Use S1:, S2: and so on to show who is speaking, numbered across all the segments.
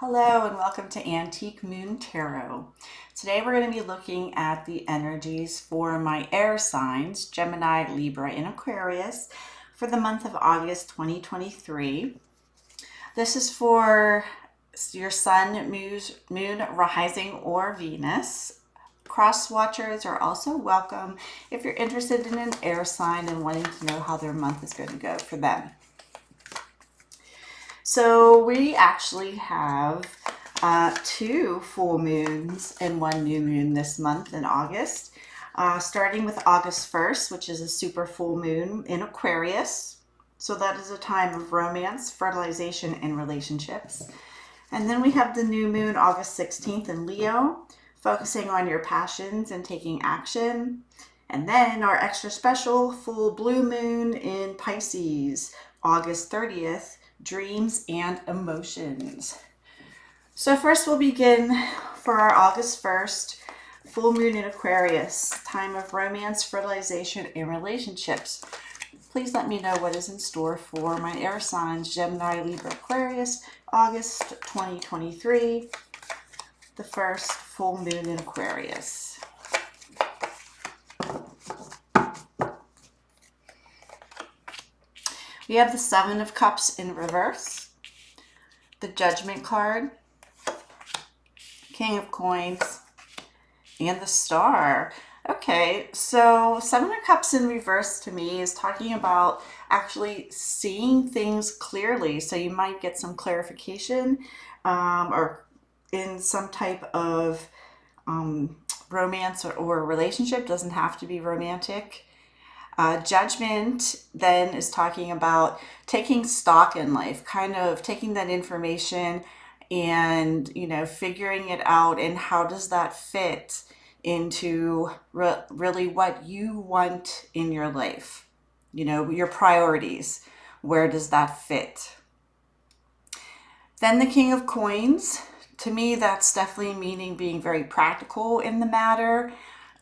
S1: Hello and welcome to Antique Moon Tarot. Today we're going to be looking at the energies for my air signs, Gemini, Libra, and Aquarius for the month of August 2023. This is for your Sun, Moon, Rising, or Venus. Cross watchers are also welcome if you're interested in an air sign and wanting to know how their month is going to go for them. So we actually have two full moons and one new moon this month in August. Starting with August 1st, which is a super full moon in Aquarius. So that is a time of romance, fertilization, and relationships. And then we have the new moon August 16th in Leo, focusing on your passions and taking action. And then our extra special full blue moon in Pisces, August 30th, dreams and emotions. So first we'll begin for our August 1st, full moon in Aquarius, time of romance, fertilization, and relationships. Please let me know what is in store for my air signs, Gemini, Libra, Aquarius, August 2023, the first full moon in Aquarius. We have the Seven of Cups in reverse, the Judgment card, King of Coins, and the Star. Okay, so Seven of Cups in reverse to me is talking about actually seeing things clearly. So you might get some clarification or in some type of romance or relationship. Doesn't have to be romantic. Judgment then is talking about taking stock in life, kind of taking that information and, figuring it out and how does that fit into really what you want in your life, your priorities. Where does that fit? Then the King of Coins, to me, that's definitely meaning being very practical in the matter.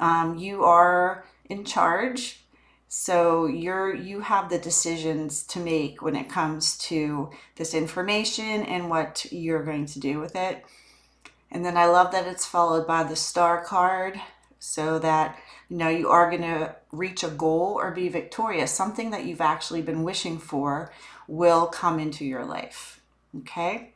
S1: You are in charge. So you have the decisions to make when it comes to this information and what you're going to do with it. And then I love that it's followed by the Star card, so that you are going to reach a goal or be victorious. Something that you've actually been wishing for will come into your life. Okay.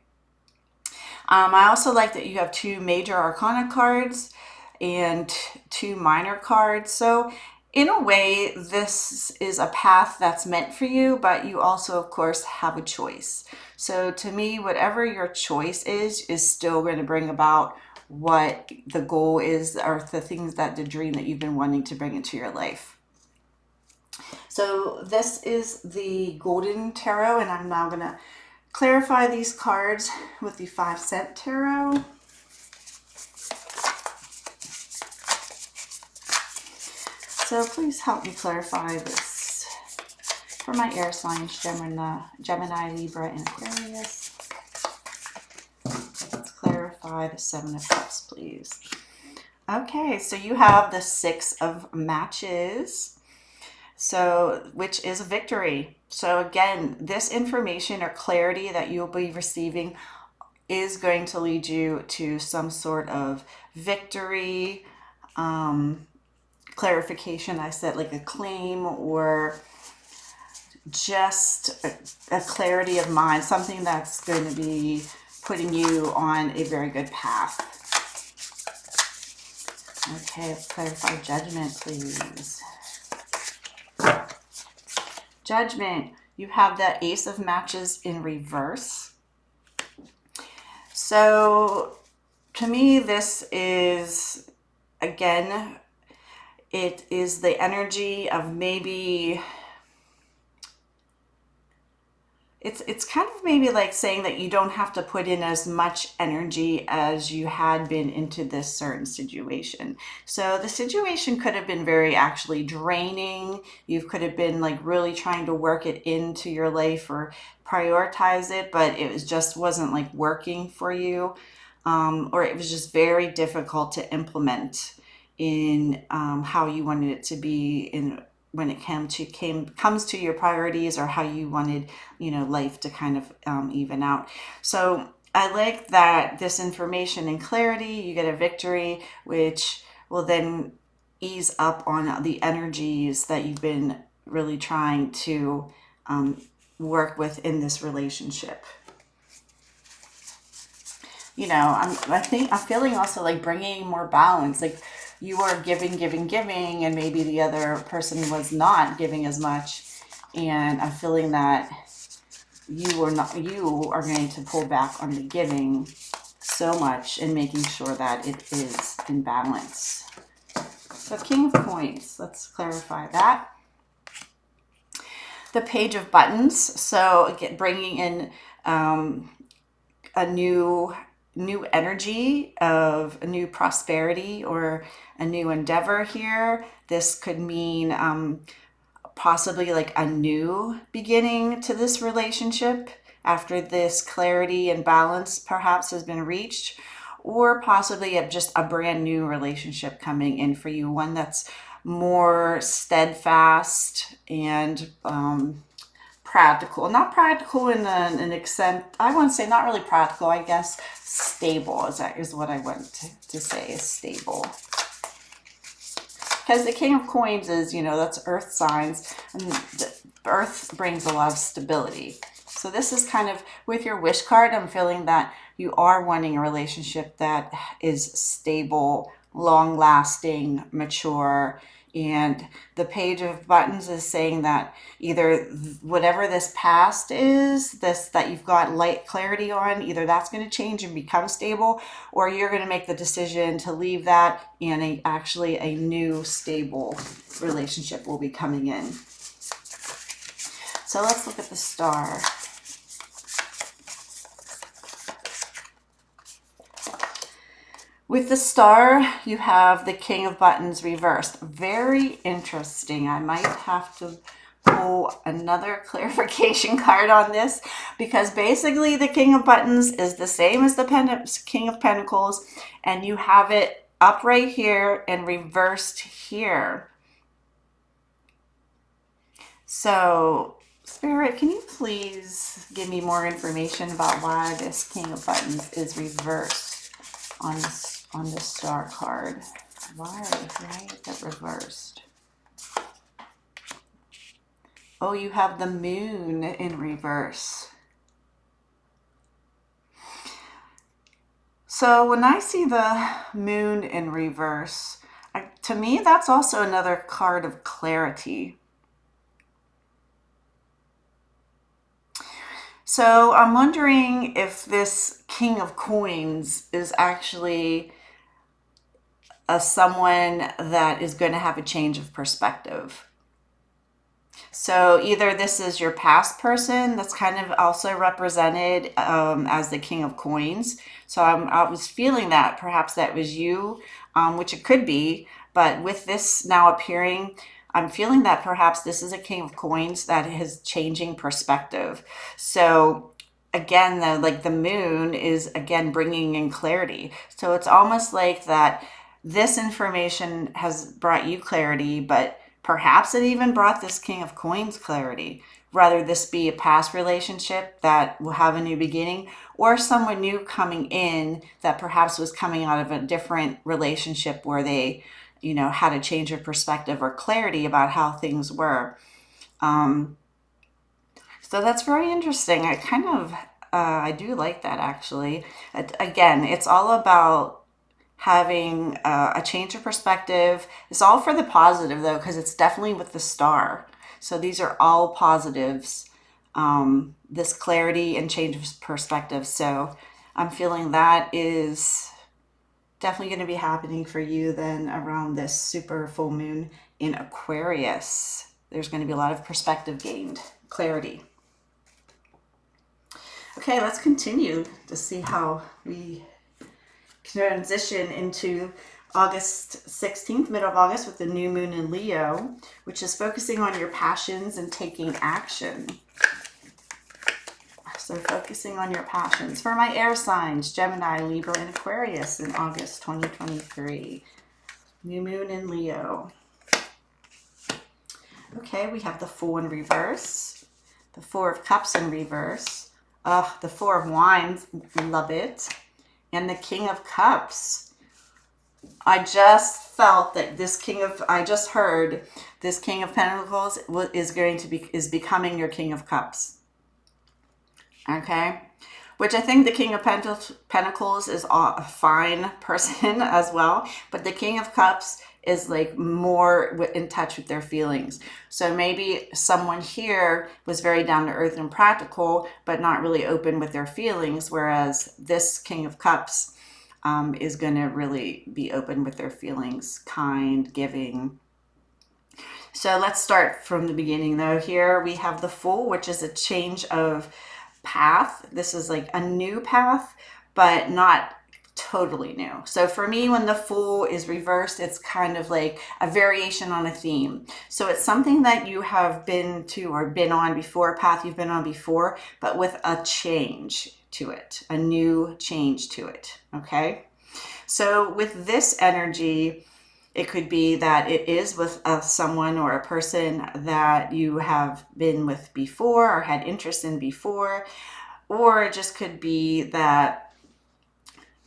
S1: I also like that you have two major arcana cards and two minor cards. So in a way, this is a path that's meant for you, but you also, of course, have a choice. So to me, whatever your choice is still going to bring about what the goal is, or the dream that you've been wanting to bring into your life. So this is the Golden Tarot, and I'm now going to clarify these cards with the 5-cent tarot. So please help me clarify this for my air signs, Gemini, Libra, and Aquarius. Let's clarify the Seven of Cups, please. Okay, so you have the Six of Matches, which is a victory. So again, this information or clarity that you'll be receiving is going to lead you to some sort of victory, clarification. I said like a claim or just a clarity of mind, something that's going to be putting you on a very good path. Okay, let's clarify Judgment, please. Judgment, you have the Ace of Matches in reverse. So to me, this is, again, it is the energy of maybe, it's kind of maybe like saying that you don't have to put in as much energy as you had been into this certain situation. So the situation could have been very actually draining. You could have been like really trying to work it into your life or prioritize it, but it wasn't like working for you, or it was just very difficult to implement in how you wanted it to be in when it comes to your priorities or how you wanted life to kind of even out. So I like that this information and clarity, you get a victory, which will then ease up on the energies that you've been really trying to work with in this relationship. You know, I'm feeling also like bringing more balance. Like you are giving, giving, giving, and maybe the other person was not giving as much. And I'm feeling that you are going to pull back on the giving so much and making sure that it is in balance. So King of Coins, let's clarify that. The Page of Buttons, so again, bringing in a new energy of a new prosperity or a new endeavor here. This could mean possibly like a new beginning to this relationship after this clarity and balance perhaps has been reached, or possibly just a brand new relationship coming in for you, one that's more steadfast and practical. Not practical in an extent, I want to say not really practical, I guess stable is what I want to say, is stable. Because the King of Coins is, you know, that's earth signs, and the earth brings a lot of stability. So this is kind of, with your wish card, I'm feeling that you are wanting a relationship that is stable, long-lasting, mature. And the Page of Buttons is saying that either whatever this past is, this that you've got light clarity on, either that's going to change and become stable, or you're going to make the decision to leave that and actually a new stable relationship will be coming in. So let's look at the Star. With the Star, you have the King of Buttons reversed. Very interesting. I might have to pull another clarification card on this, because basically the King of Buttons is the same as the King of Pentacles, and you have it up right here and reversed here. So, Spirit, can you please give me more information about why this King of Buttons is reversed on the Star card? Why is that reversed? Oh, you have the Moon in reverse. So when I see the Moon in reverse, to me that's also another card of clarity. So I'm wondering if this King of Coins is actually someone that is going to have a change of perspective. So either this is your past person that's kind of also represented as the King of Coins. So I was feeling that perhaps that was you, which it could be. But with this now appearing, I'm feeling that perhaps this is a King of Coins that is changing perspective. So again, the Moon is again bringing in clarity. So it's almost like that this information has brought you clarity, but perhaps it even brought this King of Coins clarity. Whether this be a past relationship that will have a new beginning, or someone new coming in that perhaps was coming out of a different relationship where they, you know, had a change of perspective or clarity about how things were. So that's very interesting. I do like that, actually. Again, it's all about having a change of perspective. It's all for the positive, though, because it's definitely with the Star. So these are all positives, this clarity and change of perspective. So I'm feeling that is definitely going to be happening for you then around this super full moon in Aquarius. There's going to be a lot of perspective gained, clarity. Okay, let's continue to see how we transition into August 16th, middle of August, with the new moon in Leo, which is focusing on your passions and taking action. So focusing on your passions. For my air signs, Gemini, Libra, and Aquarius in August 2023. New moon in Leo. Okay, we have the Fool in reverse, the Four of Cups in reverse, The Four of Wands, love it. And the King of Cups. I just felt that I just heard this King of Pentacles is becoming your King of Cups. Okay? Which I think the King of Pentacles is a fine person as well. But the King of Cups is like more in touch with their feelings. So maybe someone here was very down to earth and practical, but not really open with their feelings. Whereas this King of Cups is going to really be open with their feelings, kind, giving. So let's start from the beginning though. Here we have the Fool, which is a change of path. This is like a new path, but not totally new. So for me, when the Fool is reversed, it's kind of like a variation on a theme. So it's something that you have been to or been on before, a path you've been on before, but with a change to it, a new change to it. Okay. So with this energy, it could be that it is with someone or a person that you have been with before or had interest in before, or it just could be that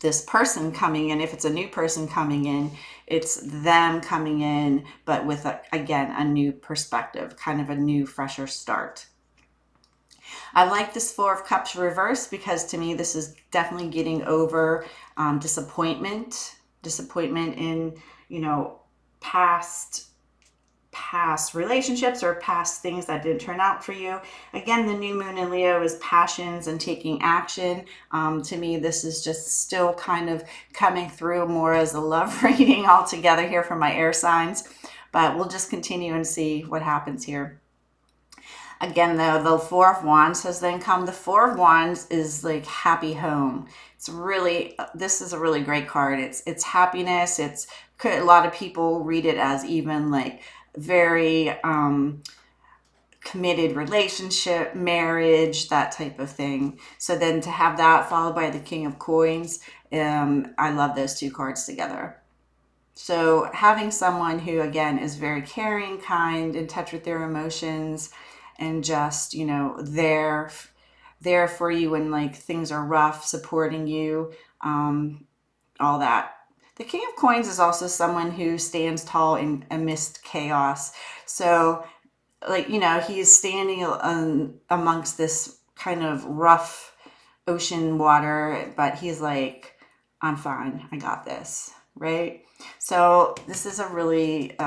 S1: this person coming in, if it's a new person coming in, it's them coming in, but with, again, a new perspective, kind of a new, fresher start. I like this Four of Cups reverse because to me, this is definitely getting over disappointment in, past relationships or past things that didn't turn out for you. Again, the new moon in Leo is passions and taking action. To me, this is just still kind of coming through more as a love reading altogether here for my air signs, but we'll just continue and see what happens here. Again, though, the Four of Wands has then come. The Four of Wands is like happy home. This is a really great card. It's happiness. A lot of people read it as even like very committed relationship, marriage, that type of thing. So then to have that followed by the King of Coins, I love those two cards together. So having someone who, again, is very caring, kind, in touch with their emotions, and just, there for you when like things are rough, supporting you, all that. The King of Coins is also someone who stands tall amidst chaos. So like, he's standing amongst this kind of rough ocean water, but he's like, I'm fine. I got this. Right? So this is a really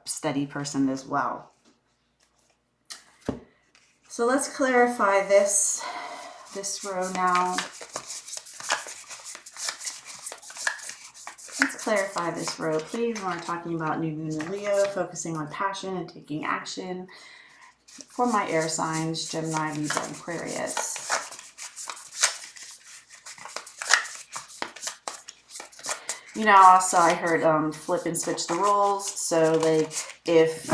S1: steady person as well. So let's clarify this row now. Let's clarify this row, please. When we're talking about new moon in Leo, focusing on passion and taking action for my air signs, Gemini, Libra, and Aquarius. Also I heard flip and switch the roles. So like if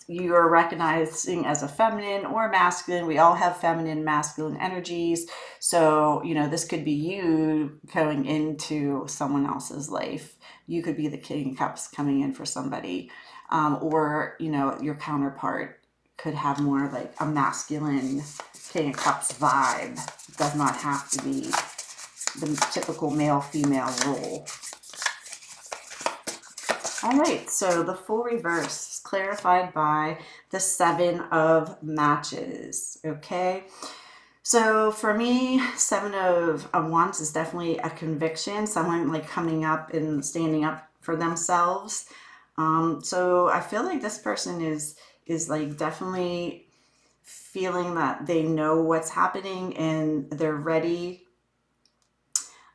S1: you are recognizing as a feminine or masculine, we all have feminine, masculine energies. So, this could be you going into someone else's life. You could be the King of Cups coming in for somebody. Or, your counterpart could have more like a masculine King of Cups vibe. It does not have to be the typical male-female role. All right, so the Fool reverse is clarified by the Seven of Matches, okay? So for me, Seven of Wands is definitely a conviction, someone like coming up and standing up for themselves. So I feel like this person is like definitely feeling that they know what's happening and they're ready.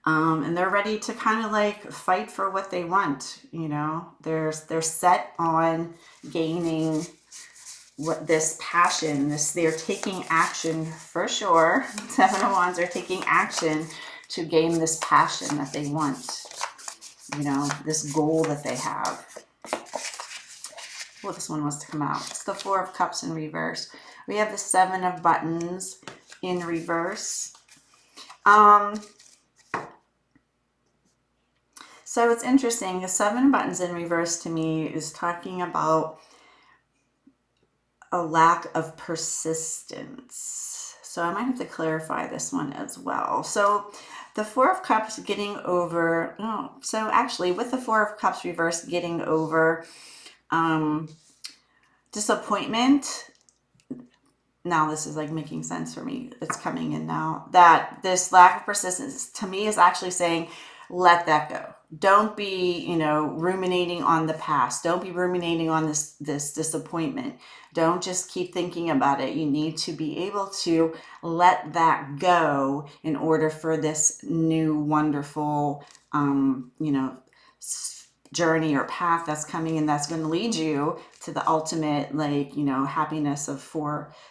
S1: And they're ready to kind of like fight for what they want. They're set on gaining this passion. They're taking action for sure. Seven of Wands are taking action to gain this passion that they want. This goal that they have. Well, this one wants to come out. It's the Four of Cups in reverse. We have the Seven of Buttons in reverse. So it's interesting. The Seven of Buttons in reverse to me is talking about a lack of persistence. So I might have to clarify this one as well. So the Four of Cups getting over, oh, so actually with the Four of Cups reverse getting over um, disappointment, now this is like making sense for me. It's coming in now that this lack of persistence to me is actually saying, let that go. Don't be, ruminating on the past. Don't be ruminating on this disappointment. Don't just keep thinking about it. You need to be able to let that go in order for this new wonderful, journey or path that's coming and that's going to lead you to the ultimate, happiness of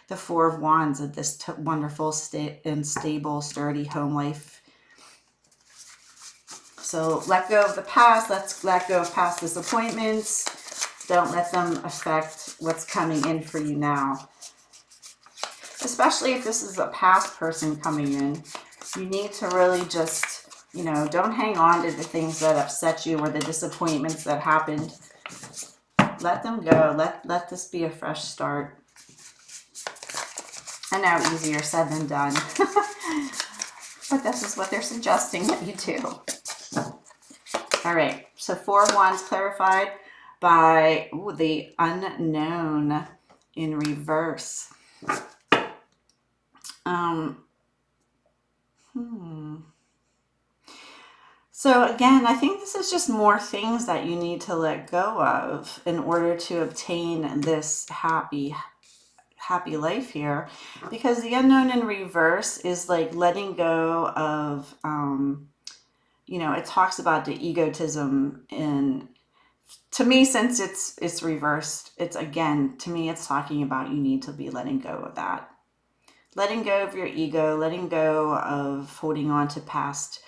S1: the Four of Wands, of this wonderful and stable, sturdy home life. So let go of the past. Let's let go of past disappointments. Don't let them affect what's coming in for you now. Especially if this is a past person coming in, you need to really just, don't hang on to the things that upset you or the disappointments that happened. Let them go. Let this be a fresh start. I know, easier said than done. But this is what they're suggesting that you do. All right, so Four of Wands clarified by the Unknown in reverse. So again, I think this is just more things that you need to let go of in order to obtain this happy life here, because the Unknown in reverse is like letting go of, it talks about the egotism, and to me, since it's reversed, it's again, to me, it's talking about you need to be letting go of that. Letting go of your ego, letting go of holding on to past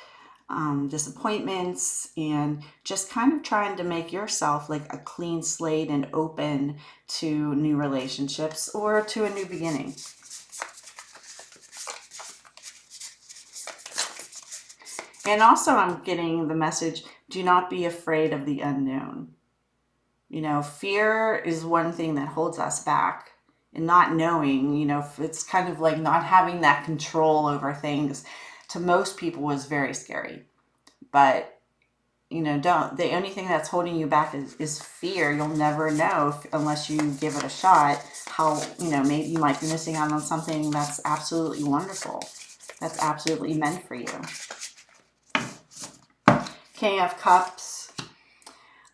S1: disappointments, and just kind of trying to make yourself like a clean slate and open to new relationships or to a new beginning. And also I'm getting the message, do not be afraid of the unknown. Fear is one thing that holds us back, and not knowing, it's kind of like not having that control over things to most people is very scary. But, the only thing that's holding you back is fear. You'll never know unless you give it a shot how, maybe you might be missing out on something that's absolutely wonderful. That's absolutely meant for you. King of Cups.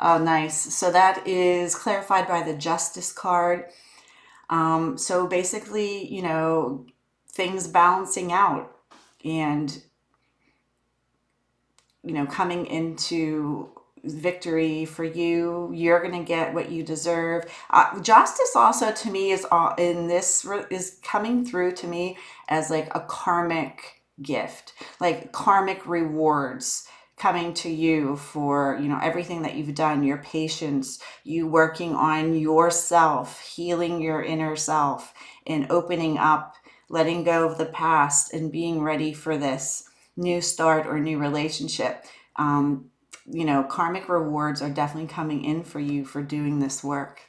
S1: Oh, nice. So that is clarified by the Justice card. So basically, things balancing out and, coming into victory for you. You're going to get what you deserve. Justice also to me is coming through to me as like a karmic gift, like karmic rewards coming to you for, everything that you've done, your patience, you working on yourself, healing your inner self, and opening up, letting go of the past, and being ready for this new start or new relationship. Karmic rewards are definitely coming in for you for doing this work.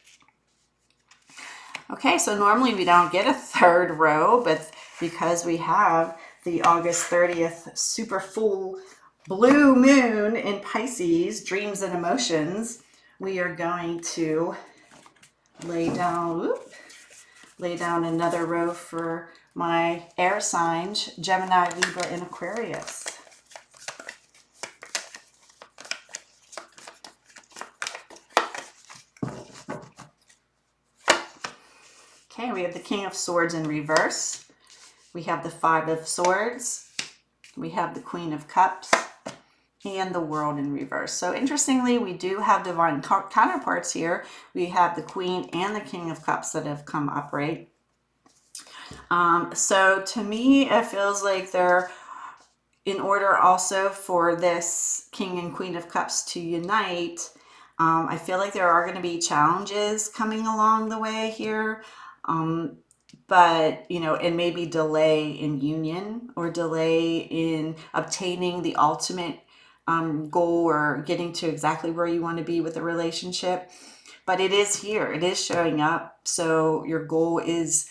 S1: Okay, so normally we don't get a third row, but because we have the August 30th super full blue moon in Pisces, dreams and emotions, we are going to lay down another row for my air signs, Gemini, Libra, and Aquarius. Okay, we have the King of Swords in reverse. We have the Five of Swords. We have the Queen of Cups and the World in reverse. So interestingly, we do have divine counterparts here. We have the Queen and the King of Cups that have come upright. So to me, it feels like they're in order also for this King and Queen of Cups to unite. I feel like there are going to be challenges coming along the way here. But, and maybe delay in union or delay in obtaining the ultimate goal or getting to exactly where you want to be with the relationship. But it is here. It is showing up. So your goal is,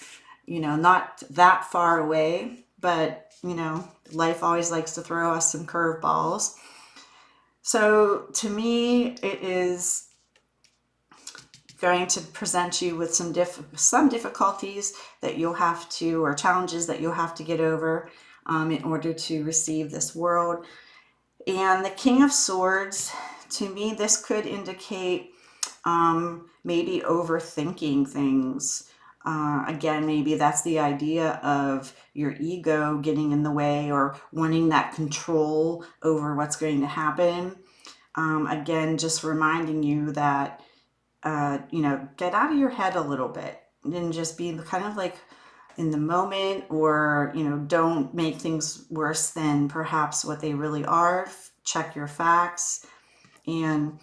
S1: you know, not that far away, but, you know, life always likes to throw us some curveballs. So to me, it is going to present you with some difficulties that you'll have to, or challenges that you'll have to get over in order to receive this world. And the King of Swords, to me, this could indicate maybe overthinking things. Again, maybe that's the idea of your ego getting in the way or wanting that control over what's going to happen. Again, just reminding you that, you know, get out of your head a little bit and just be kind of like in the moment, or, you know, don't make things worse than perhaps what they really are. Check your facts, and,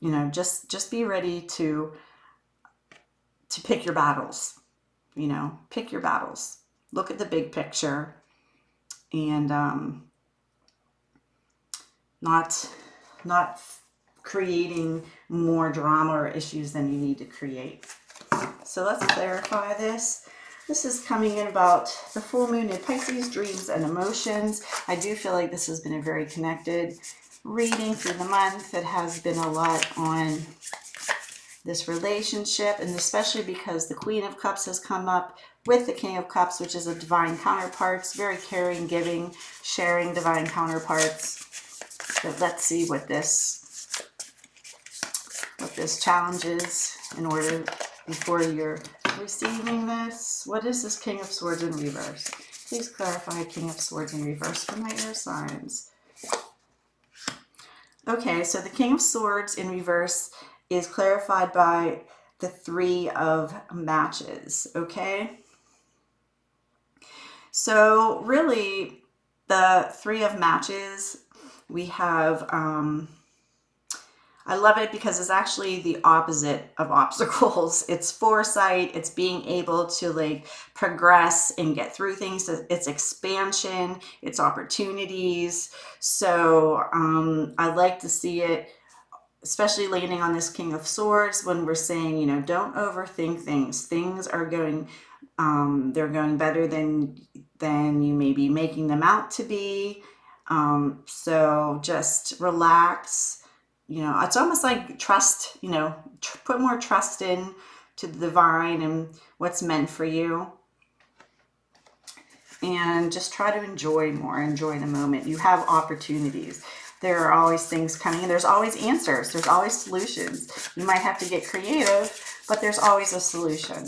S1: you know, just be ready to pick your battles. You know, pick your battles. Look at the big picture, and not creating more drama or issues than you need to create. So let's clarify this. This is coming in about the full moon in Pisces, dreams and emotions. I do feel like this has been a very connected reading through the month. It has been a lot on this relationship, and especially because the Queen of Cups has come up with the King of Cups, which is a divine counterparts, very caring, giving, sharing divine counterparts. But let's see what this challenge is in order, before you're receiving this. What is this King of Swords in reverse? Please clarify King of Swords in reverse for my air signs. Okay, so the King of Swords in reverse is clarified by the Three of Matches, okay? So really, the Three of Matches, we have, I love it because it's actually the opposite of obstacles. It's foresight. It's being able to like progress and get through things. It's expansion. It's opportunities. So I like to see it, especially landing on this King of Swords, when we're saying, you know, don't overthink things. Things are going, they're going better than you may be making them out to be. So just relax. You know, it's almost like trust, you know, put more trust in to the divine and what's meant for you. And just try to enjoy more, enjoy the moment. You have opportunities. There are always things coming in. There's always answers. There's always solutions. You might have to get creative, but there's always a solution.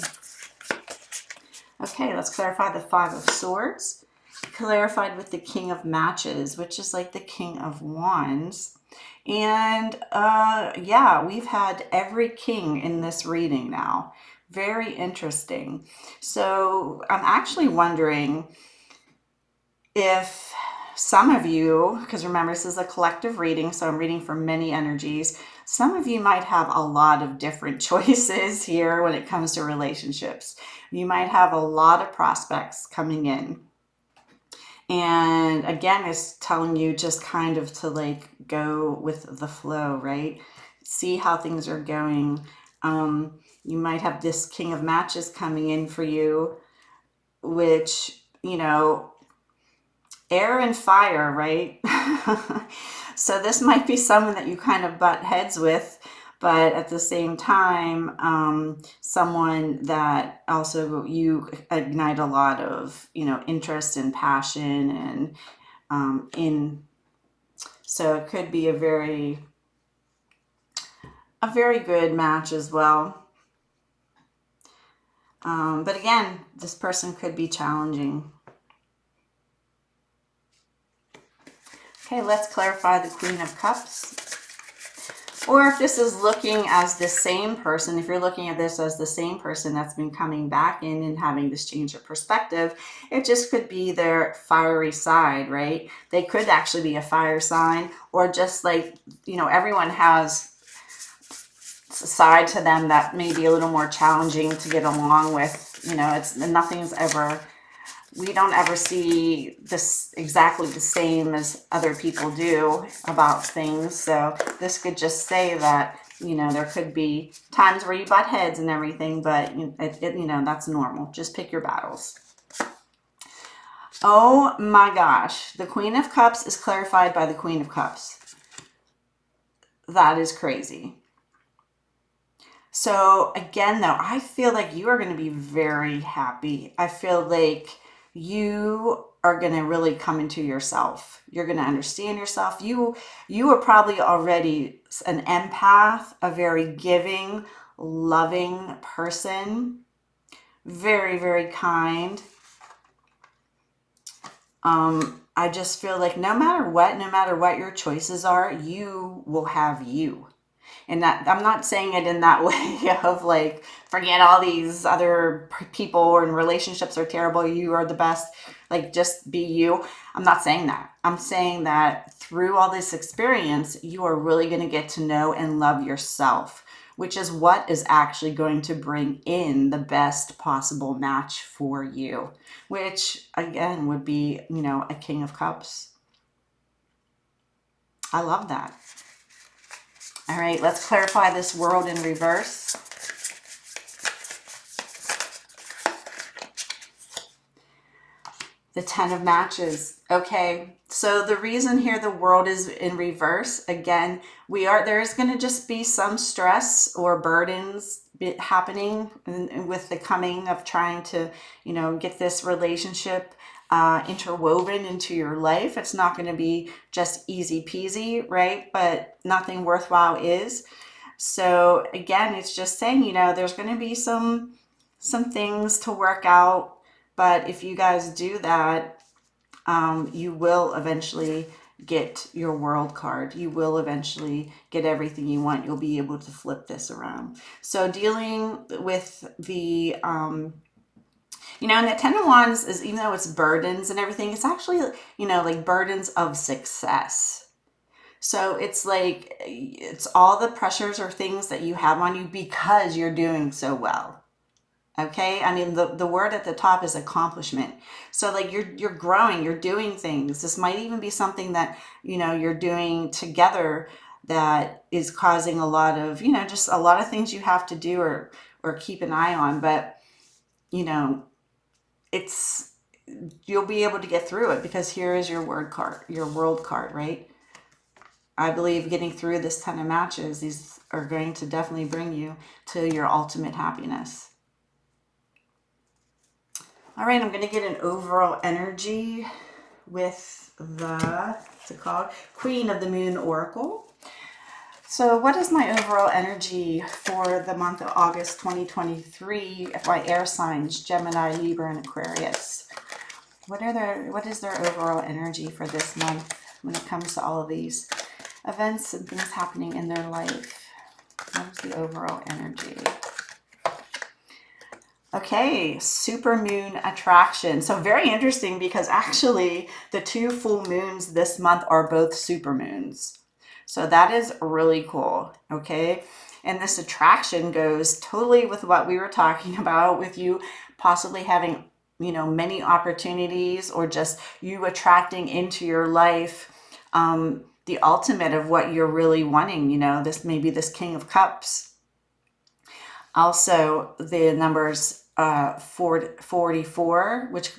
S1: Okay, let's clarify the Five of Swords. Clarified with the King of Matches, which is like the King of Wands. And yeah, we've had every king in this reading now. Very interesting. So I'm actually wondering if some of you, because remember, this is a collective reading, so I'm reading for many energies. Some of you might have a lot of different choices here when it comes to relationships. You might have a lot of prospects coming in. And again, it's telling you just kind of to like go with the flow, right? See how things are going. You might have this King of Matches coming in for you, which, you know, air and fire, right? So this might be someone that you kind of butt heads with, but at the same time, someone that also you ignite a lot of, you know, interest and passion, and so it could be a very good match as well. But again, this person could be challenging. Okay, let's clarify the Queen of Cups. Or if this is looking as the same person, if you're looking at this as the same person that's been coming back in and having this change of perspective, it just could be their fiery side, right? They could actually be a fire sign, or just like, you know, everyone has a side to them that may be a little more challenging to get along with. You know, we don't ever see this exactly the same as other people do about things. So this could just say that You know, there could be times where you butt heads and everything, but you know, that's normal. Just pick your battles. Oh my gosh. The Queen of Cups is clarified by the Queen of Cups. That is crazy. So again, though, I feel like you are going to be very happy. I feel like you are going to really come into yourself. You're going to understand yourself. You are probably already an empath, a very giving, loving person, very, very kind. I just feel like no matter what your choices are, you will have you. And that, I'm not saying it in that way of like, forget all these other people and relationships are terrible, you are the best, like just be you. I'm not saying that. I'm saying that through all this experience, you are really going to get to know and love yourself, which is what is actually going to bring in the best possible match for you, which again would be, you know, a King of Cups. I love that. All right, let's clarify this world in reverse. The 10 of Matches. Okay, so the reason here the world is in reverse, again, there's going to just be some stress or burdens happening with the coming of trying to, you know, get this relationship interwoven into your life. It's not going to be just easy peasy, right? But nothing worthwhile is. So again, it's just saying, you know, there's going to be some things to work out. But if you guys do that, you will eventually get your world card. You will eventually get everything you want. You'll be able to flip this around. So dealing with the, you know, and the 10 of Wands is, even though it's burdens and everything, it's actually, you know, like burdens of success. So it's like, it's all the pressures or things that you have on you because you're doing so well. Okay, I mean the word at the top is accomplishment. So like you're growing, you're doing things. This might even be something that, you know, you're doing together that is causing a lot of, you know, just a lot of things you have to do or keep an eye on. But you know, it's, you'll be able to get through it because here is your word card, your world card, right? I believe getting through this 10 of Matches, these are going to definitely bring you to your ultimate happiness. All right, I'm going to get an overall energy with the, what's it called? Queen of the Moon Oracle. So what is my overall energy for the month of August 2023 by air signs, Gemini, Libra, and Aquarius? What is their overall energy for this month when it comes to all of these events and things happening in their life? What's the overall energy? Okay, super moon attraction. So very interesting because actually the 2 full moons this month are both super moons. So that is really cool, okay? And this attraction goes totally with what we were talking about with you possibly having, you know, many opportunities or just you attracting into your life the ultimate of what you're really wanting, you know, this maybe this King of Cups. Also, the numbers 44, which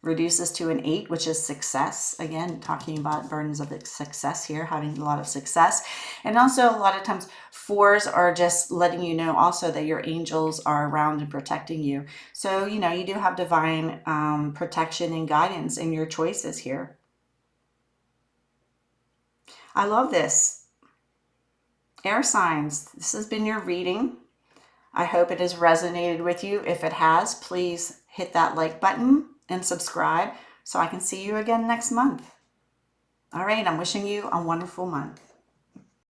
S1: reduces to an 8, which is success. Again, talking about burdens of success here, having a lot of success. And also a lot of times 4s are just letting you know also that your angels are around and protecting you. So, you know, you do have divine protection and guidance in your choices here. I love this. Air signs, this has been your reading. I hope it has resonated with you. If it has, please hit that like button and subscribe so I can see you again next month. All right, I'm wishing you a wonderful month.